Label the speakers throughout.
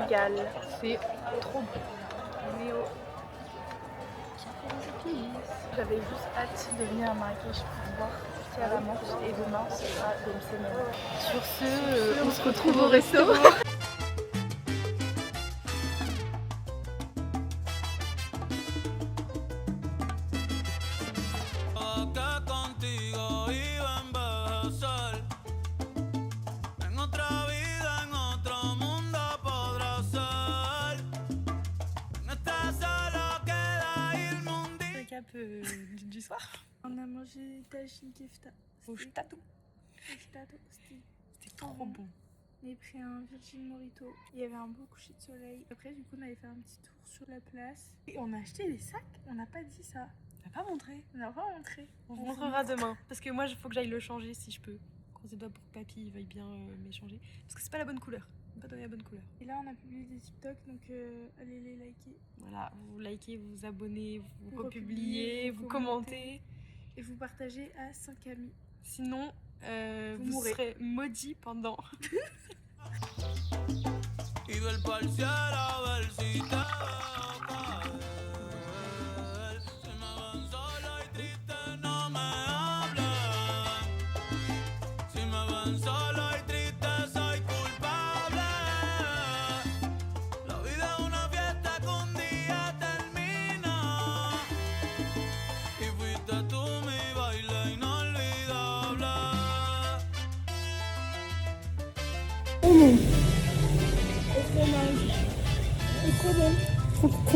Speaker 1: régale. C'est trop bon. On est au J'avais juste hâte de venir à Marrakech pour voir ce qu'il y a à la Manche et demain ce sera une semaine. Sur ce, on se retrouve au resto.
Speaker 2: Du soir.
Speaker 1: On a mangé tagine kefta
Speaker 2: Au ch'tatou.
Speaker 1: C'était
Speaker 2: trop bon.
Speaker 1: On a pris un Virgin Morito. Il y avait un beau coucher de soleil. Après, du coup, on avait fait un petit tour sur la place. Et on a acheté des sacs. On n'a pas dit ça.
Speaker 2: On n'a pas montré.
Speaker 1: On n'a pas montré.
Speaker 2: On vous montrera demain. Parce que moi, il faut que j'aille le changer si je peux. Croisez les doigts pour que papy veuille bien m'échanger. Parce que c'est pas la bonne couleur. On n'a pas donné la bonne couleur.
Speaker 1: Et là, on a publié des TikTok, donc allez les liker.
Speaker 2: Voilà, vous likez, vous abonnez, vous
Speaker 1: republiez,
Speaker 2: vous commentez.
Speaker 1: Et vous partagez à 5 amis.
Speaker 2: Sinon, vous serez maudits pendant.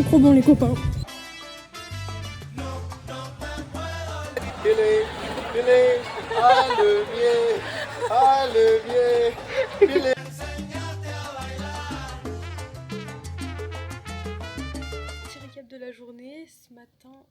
Speaker 1: Trop bon les copains.
Speaker 3: Filet, à levier, filet.
Speaker 2: Petit récap de la journée. Ce matin,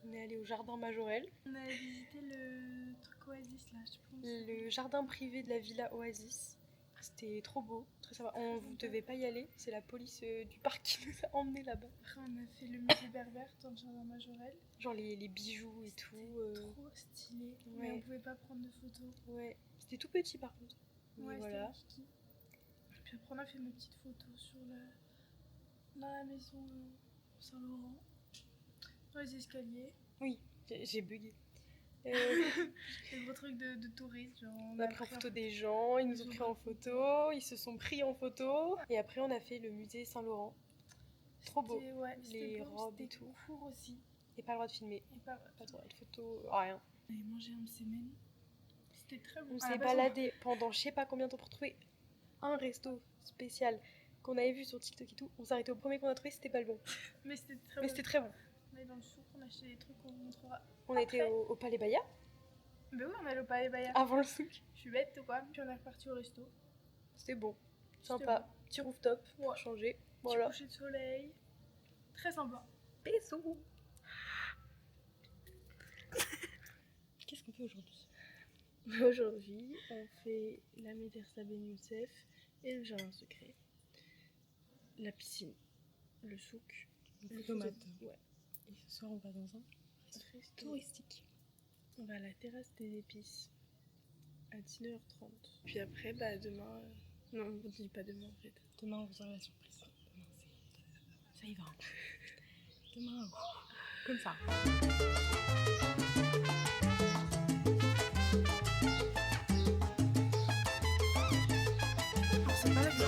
Speaker 2: on est allé au jardin Majorel.
Speaker 1: On a visité le truc Oasis là, je pense.
Speaker 2: Le jardin privé de la villa Oasis. C'était trop beau, très sympa. On ne devait pas y aller, c'est la police du parc qui nous a emmenés là-bas.
Speaker 1: Après, on a fait le musée berbère dans le jardin Majorel.
Speaker 2: Genre les bijoux et tout.
Speaker 1: Trop stylé,
Speaker 2: ouais.
Speaker 1: Mais on pouvait pas prendre de photos.
Speaker 2: Ouais, c'était tout petit par contre.
Speaker 1: Ouais,
Speaker 2: voilà.
Speaker 1: Kiki. Puis après, on a fait nos petites photos sur dans la maison Saint-Laurent. Dans les escaliers.
Speaker 2: Oui, j'ai bugué.
Speaker 1: Les gros trucs de touristes. Genre,
Speaker 2: on a pris en photo des gens, ils nous ont pris en photo, ils se sont pris en photo. Et après, on a fait le musée Saint-Laurent. Trop beau.
Speaker 1: Ouais,
Speaker 2: les
Speaker 1: beau,
Speaker 2: robes et tout.
Speaker 1: Court aussi.
Speaker 2: Et pas le droit de filmer.
Speaker 1: Et pas
Speaker 2: le droit de photo, rien.
Speaker 1: On avait mangé un semaine. C'était très bon.
Speaker 2: On s'est baladé pendant je sais pas combien de temps pour trouver un resto spécial qu'on avait vu sur TikTok et tout. On s'est arrêté au premier qu'on a trouvé, c'était pas le bon.
Speaker 1: Mais c'était
Speaker 2: très bon.
Speaker 1: On est dans le souk, on a acheté des trucs qu'on vous montrera.
Speaker 2: On était au Palais Baya.
Speaker 1: Mais oui, on est allé au Palais Baya.
Speaker 2: Avant le souk.
Speaker 1: Je suis bête ou quoi. Puis on est reparti au resto.
Speaker 2: C'était bon. Sympa. Bon. Petit rooftop pour changer. Voilà.
Speaker 1: Petit coucher de soleil. Très sympa.
Speaker 2: Bisous. Qu'est-ce qu'on fait aujourd'hui?
Speaker 1: Aujourd'hui, on fait la médersa Ben Youssef et le jardin secret. La piscine. Le souk.
Speaker 2: Le tomate.
Speaker 1: Ouais.
Speaker 2: Et ce soir, on va dans un resto touristique.
Speaker 1: On va à la terrasse des épices à 19h30. Puis après, demain... Non, on ne dit pas demain en fait.
Speaker 2: Demain, on vous aura la surprise. Demain, ça y va. Demain, comme ça.
Speaker 1: C'est pas la vie.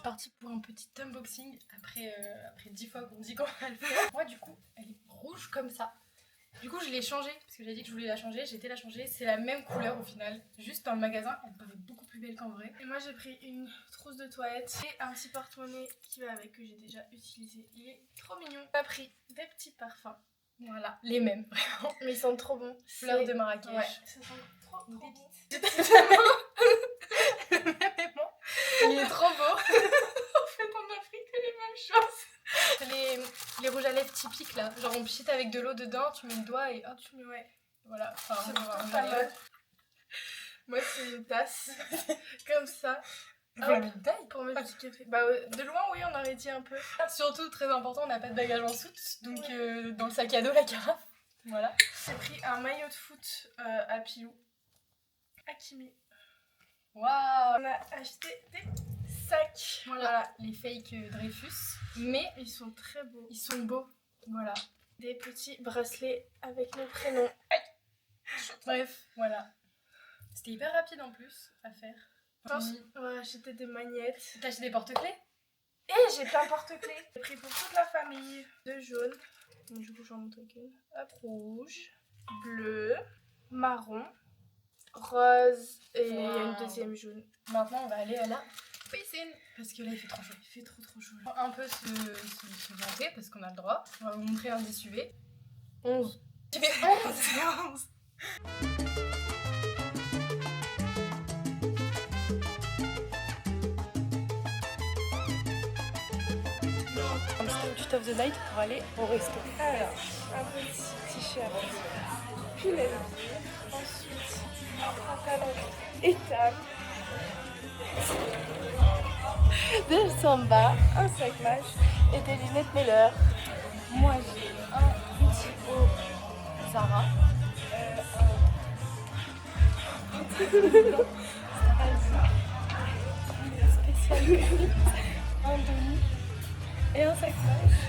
Speaker 2: Parti pour un petit unboxing après 10 fois qu'on dit qu'on va le faire. Moi du coup elle est rouge comme ça. Du coup je l'ai changée parce que j'ai dit que je voulais la changer, j'ai été la changer, c'est la même couleur au final. Juste dans le magasin elle paraît beaucoup plus belle qu'en vrai.
Speaker 1: Et moi j'ai pris une trousse de toilette et un petit porte-monnaie qui va avec que j'ai déjà utilisé. Il est trop mignon. J'ai pris des petits parfums.
Speaker 2: Voilà, les mêmes vraiment.
Speaker 1: Mais ils sentent trop bons.
Speaker 2: Fleurs de Marrakech.
Speaker 1: Ouais, ça sent trop bon.
Speaker 2: Vraiment. Il est trop beau. En fait, en Afrique, c'est les mêmes choses. Les rouges à lèvres typiques là. Genre, on pchite avec de l'eau dedans, tu mets le doigt et hop, tu mets. Ouais. Voilà. Enfin,
Speaker 1: C'est
Speaker 2: on va
Speaker 1: tout
Speaker 2: aller.
Speaker 1: pas mal. Moi, c'est une tasse. Comme ça.
Speaker 2: Voilà une taille.
Speaker 1: Pour mes petits cafés. Bah, de loin, oui, on aurait dit un peu.
Speaker 2: Surtout, très important, on n'a pas de bagage en soute. Donc, dans le sac à dos, la carafe. Voilà.
Speaker 1: J'ai pris un maillot de foot à Pilou. Hakimi.
Speaker 2: Waouh.
Speaker 1: On a acheté des sacs.
Speaker 2: Voilà, les fake Dreyfus. Mais
Speaker 1: Ils sont très beaux.
Speaker 2: ils sont beaux. Voilà.
Speaker 1: Des petits bracelets avec nos prénoms.
Speaker 2: Bref, voilà. C'était hyper rapide en plus à faire.
Speaker 1: Je pense qu'on va acheter des magnettes.
Speaker 2: T'as acheté des porte-clés?
Speaker 1: Et j'ai plein de porte-clés. J'ai pris pour toute la famille. 2 jaunes. Donc, du coup, j'en montre qu'une. Hop, rouge, bleu, marron, rose et il y a une
Speaker 2: Wow.
Speaker 1: deuxième jaune.
Speaker 2: Maintenant, on va aller à la piscine. Parce que là, il fait trop chaud.
Speaker 1: Il fait trop chaud.
Speaker 2: On va un peu se vanter parce qu'on a le droit. On va vous montrer un des SUV.
Speaker 1: 11.
Speaker 2: Tu fais 11.
Speaker 1: Un petit outfit of the night pour aller au resto. Alors, un petit t-shirt, puis la vie. Ensuite, un pantalon étable. Des samba, un sac mâche et des lunettes Meller.
Speaker 2: Moi, j'ai un petit haut Zara.
Speaker 1: Spécial un demi et un sac mâche.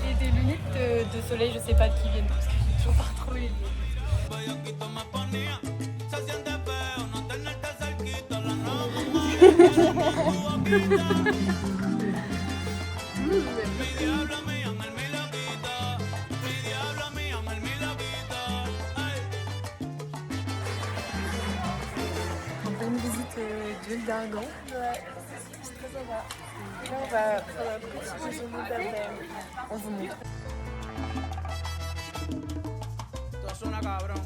Speaker 2: Et des lunettes de soleil, je sais pas de qui viennent parce que j'ai toujours pas retrouvé les lieux.
Speaker 4: Bellaquito me ponía, se siente feo no tenerte cerquita la noche. Mi diablo me llama el milaquita, mi diablo me llama el milaquita. Ay.
Speaker 2: On fait une visite d'huile d'argan.
Speaker 1: Ouais, c'est très sympa. Et là, on va prendre un petit déjeuner d'Amber.
Speaker 2: On vous montre.
Speaker 4: Esto suena cabrón.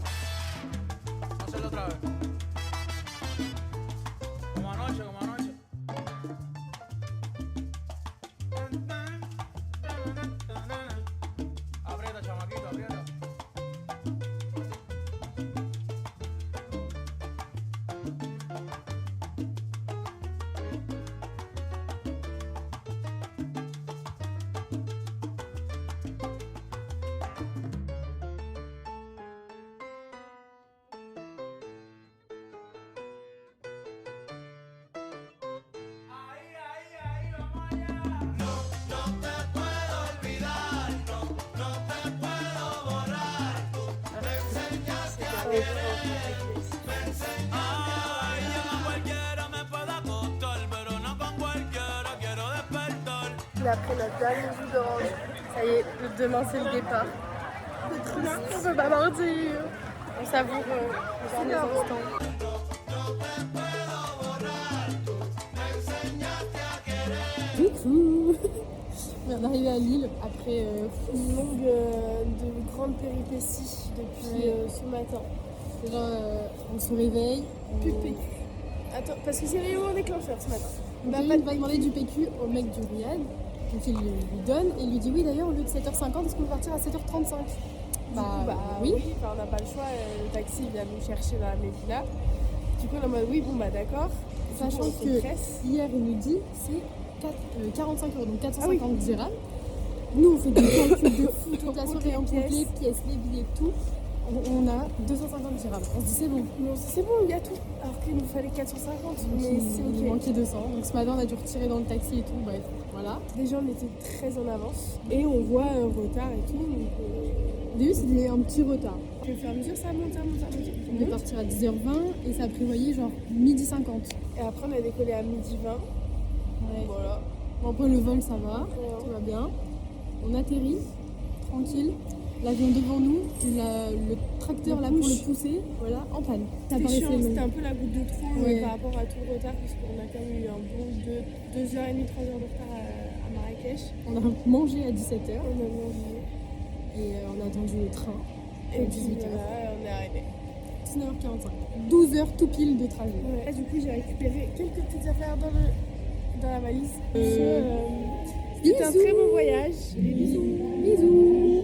Speaker 4: Vamos a hacerlo otra vez. Como anoche, como anoche. Aprieta, chamaquito, aprieta. Ay, yo con cualquiera me puedo acostar, pero no con cualquiera quiero despertar.
Speaker 1: Là, après notre dernier jus d'orange, ça y est, demain c'est le départ. C'est trop bien, on peut pas partir. On savoure les derniers instants.
Speaker 2: Coucou. On vient d'arriver à Lille après
Speaker 1: Une longue, de grandes péripéties depuis ce matin.
Speaker 2: genre, on se réveille.
Speaker 1: Plus de PQ. Attends, parce que c'est l'élément déclencheur ce matin.
Speaker 2: On va demander du PQ au mec du Riyad. Donc il lui donne et il lui dit oui d'ailleurs au lieu de 7h50 est-ce qu'on peut partir à 7h35.
Speaker 1: Bah
Speaker 2: oui.
Speaker 1: Enfin, on n'a pas le choix, le taxi vient nous chercher dans la Médina. Du coup on est en mode oui bon bah d'accord.
Speaker 2: Sachant
Speaker 1: Du coup, on se
Speaker 2: que
Speaker 1: presse.
Speaker 2: hier il nous dit c'est 45 €, donc 450 dirhams. Nous on fait des calculs de fou, toute la soirée en complet, pièces, les billets, tout. On a 250 dirhams. On se dit c'est bon.
Speaker 1: Mais on se dit c'est bon, il y a tout. Alors qu'il nous fallait 450, mais c'est
Speaker 2: Il
Speaker 1: ok.
Speaker 2: manquait 200. Donc ce matin on a dû retirer dans le taxi et tout. Bref, voilà.
Speaker 1: Déjà on était très en avance et on voit un retard et tout. Donc,
Speaker 2: Au début c'était un petit retard.
Speaker 1: au fur et à mesure ça monte.
Speaker 2: On est parti à 10h20 et ça prévoyait genre 12h50.
Speaker 1: Et après on a décollé à 12h20.
Speaker 2: Ouais.
Speaker 1: Voilà.
Speaker 2: Bon, après le vol ça va, tout va bien. On atterrit, tranquille. L'avion devant nous, le tracteur là pour le pousser, voilà, en panne. Ça
Speaker 1: C'était
Speaker 2: paraissait
Speaker 1: chiant,
Speaker 2: long.
Speaker 1: c'était un peu la goutte de trop
Speaker 2: Ouais.
Speaker 1: par rapport à tout le retard parce qu'on a quand même eu un bon 2h30, 3h de retard à Marrakech.
Speaker 2: On a mangé à 17h
Speaker 1: On a mangé
Speaker 2: et on a attendu le train.
Speaker 1: et
Speaker 2: 18h.
Speaker 1: voilà, on est arrivé.
Speaker 2: 19h45. 12 heures tout pile de trajet.
Speaker 1: Ouais. Là, du coup j'ai récupéré quelques petites affaires dans dans la valise. C'était un très bon voyage. Bisous.